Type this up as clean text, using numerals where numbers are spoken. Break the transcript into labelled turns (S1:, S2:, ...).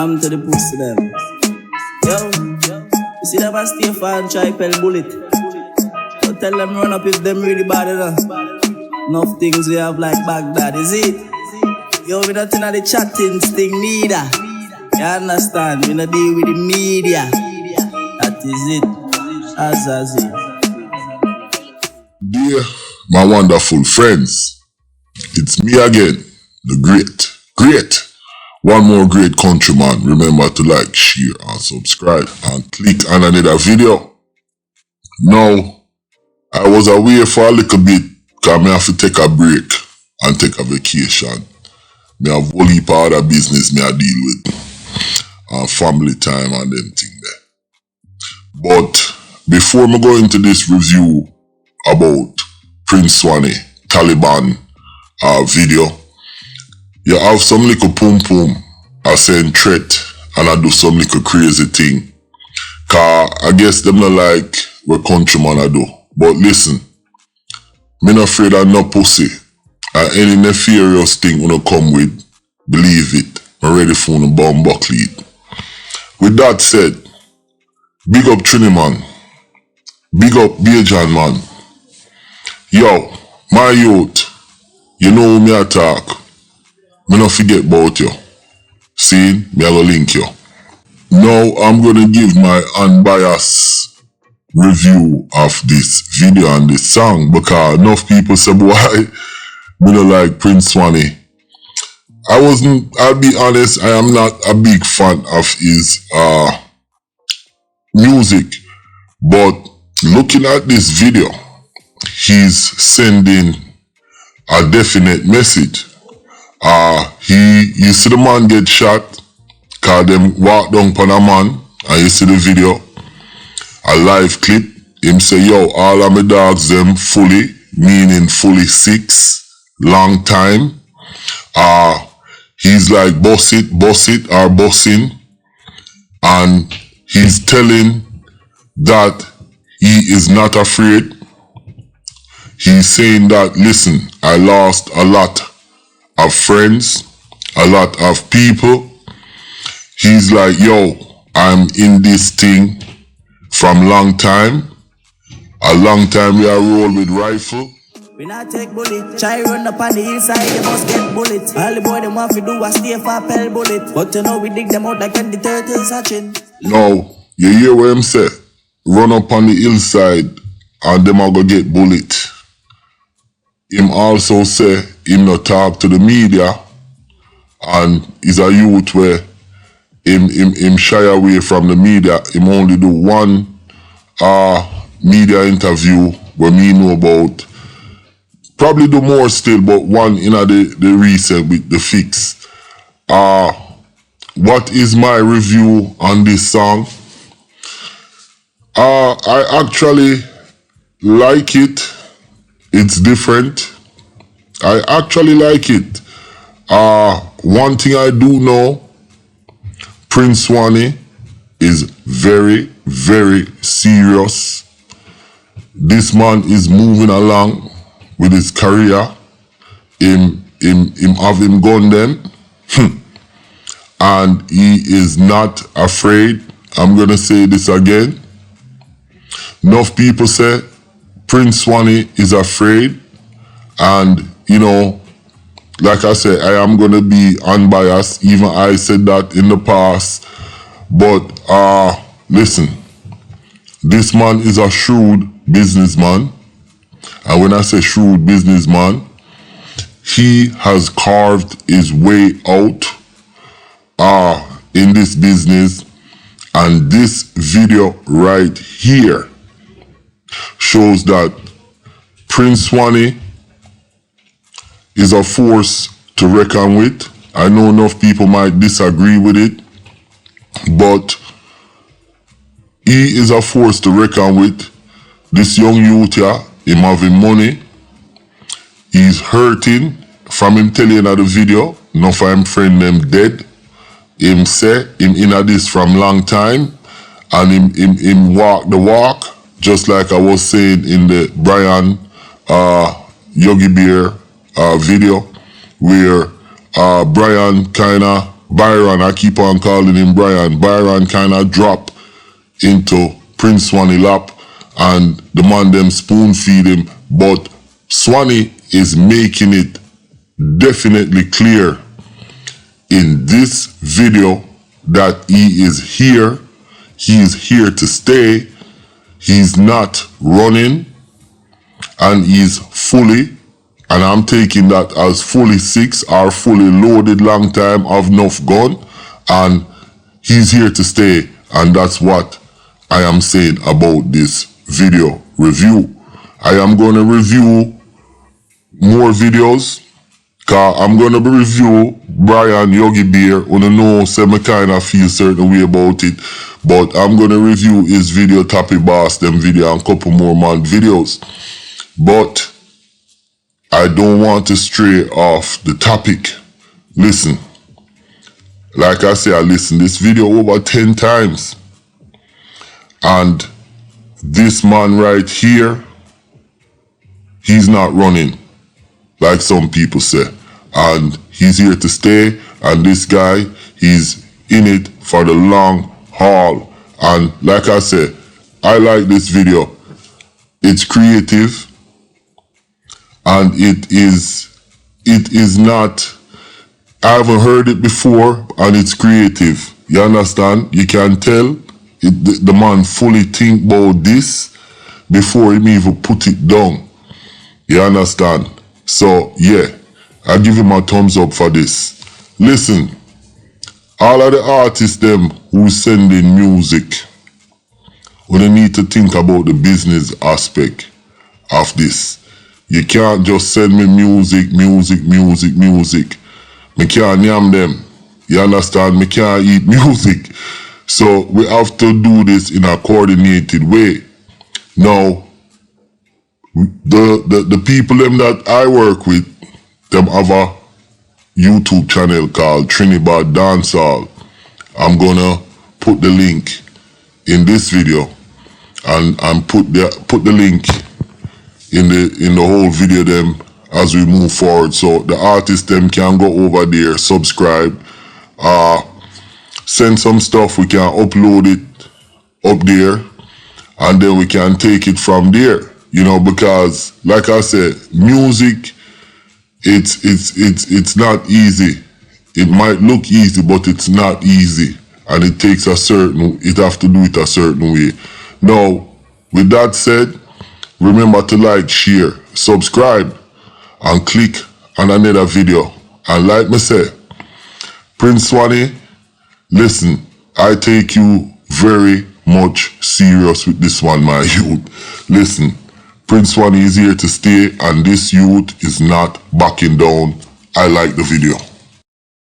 S1: To the pussy them. Yo, you see them a stay for and try pell bullet. So tell them run up if them really bad enough. Enough things we have like Baghdad, is it? Yo, we not in the chatting thing neither. You understand? We not deal with the media. That is it. As it.
S2: Dear my wonderful friends, it's me again, the great, one more great countryman. Remember to like, share and subscribe and click on another video. Now, I was away for a little bit because I have to take a break and take a vacation. I have a whole heap of other business I deal with, family time and them thing there. But before I go into this review about Prince Swanny Taliban video, you have some little pum I send threat and I do some little crazy thing. Cause I guess them not like what countryman I do. But listen, me not afraid of no pussy. And any nefarious thing when I come with, believe it, I'm ready for a bomb buckle it. With that said, big up Trini man, big up Bajan man. Yo, my youth, you know who me attack. Me not forget about you. See, me I go link you. Now I'm gonna give my unbiased review of this video and this song because enough people say, boy, me don't like Prince Swanny. I'll be honest, I am not a big fan of his music, but looking at this video, he's sending a definite message. You see the man get shot, cause them walk down upon a man, and you see the video, a live clip, him say, yo, all of my dogs them fully, meaning fully 6, long time. He's like boss it, or bossing, and he's telling that he is not afraid. He's saying that, listen, I lost a lot of friends, a lot of people. He's like, yo, I'm in this thing from long time. A long time we are roll with rifle.
S1: We not take bullet, try run up on the hillside, you must get bullet. All the boy them want to do a stay for pell bullet. But you know we dig them out like when the turtles hatching.
S2: No, you hear what him say? Run up on the hillside and them are gonna get bullet. Him also say him not talk to the media and he's a youth where him shy away from the media. Him only do one media interview where me know about. Probably do more still, but one in the recent with the fix. What is my review on this song? I actually like it. It's different. I actually like it. One thing I do know, Prince Swanny is very, very serious. This man is moving along with his career. Him have him gun them. And he is not afraid. I'm gonna say this again. Enough people say Prince Swanny is afraid. And you know, like I said, I am gonna be unbiased. Even I said that in the past. But listen, this man is a shrewd businessman. And when I say shrewd businessman, he has carved his way out in this business. And this video right here shows that Prince Swanny is a force to reckon with. I know enough people might disagree with it, but he is a force to reckon with. This young youth here, him having money, he's hurting. From him telling you the video, enough of him friend them dead. Him say him in this from long time, and him walk the walk, just like I was saying in the Brian Yogi Bear video, where Brian kinda Byron, I keep on calling him Brian. Byron kind of drop into Prince Swanny lap and the man them spoon feed him. But Swanny is making it definitely clear in this video that he is here to stay, he's not running, and he's fully, and I'm taking that as fully 6 or fully loaded long time of enough gun, and he's here to stay. And that's what I am saying about this video review. I am going to review more videos, cause I'm going to review Brian Yogi Bear. I don't know, say me kind of feel certain way about it, but I'm going to review his video, Tappy Boss, them video, and couple more man videos. But I don't want to stray off the topic. Listen, like I say, I listened this video over 10 times. And this man right here, he's not running, like some people say. And he's here to stay. And this guy, he's in it for the long haul. And like I said, I like this video. It's creative. And it is not, I haven't heard it before, and it's creative. You understand? You can tell the man fully think about this before he even put it down. You understand? So yeah, I give him a thumbs up for this. Listen, all of the artists them who send in music, we need to think about the business aspect of this. You can't just send me music. Me can't yam them. You understand? Me can't eat music. So we have to do this in a coordinated way. Now, the people them that I work with, them have a YouTube channel called Trinidad Dancehall. I'm gonna put the link in this video and put the link in the whole video them as we move forward, so the artists them can go over there, subscribe, send some stuff, we can upload it up there, and then we can take it from there, you know, because like I said, music, it's not easy. It might look easy, but it's not easy, and it takes it have to do it a certain way. Now, with that said, remember to like, share, subscribe, and click on another video. And like me say, Prince Swanny, listen, I take you very much serious with this one, my youth. Listen, Prince Swanny is here to stay, and this youth is not backing down. I like the video.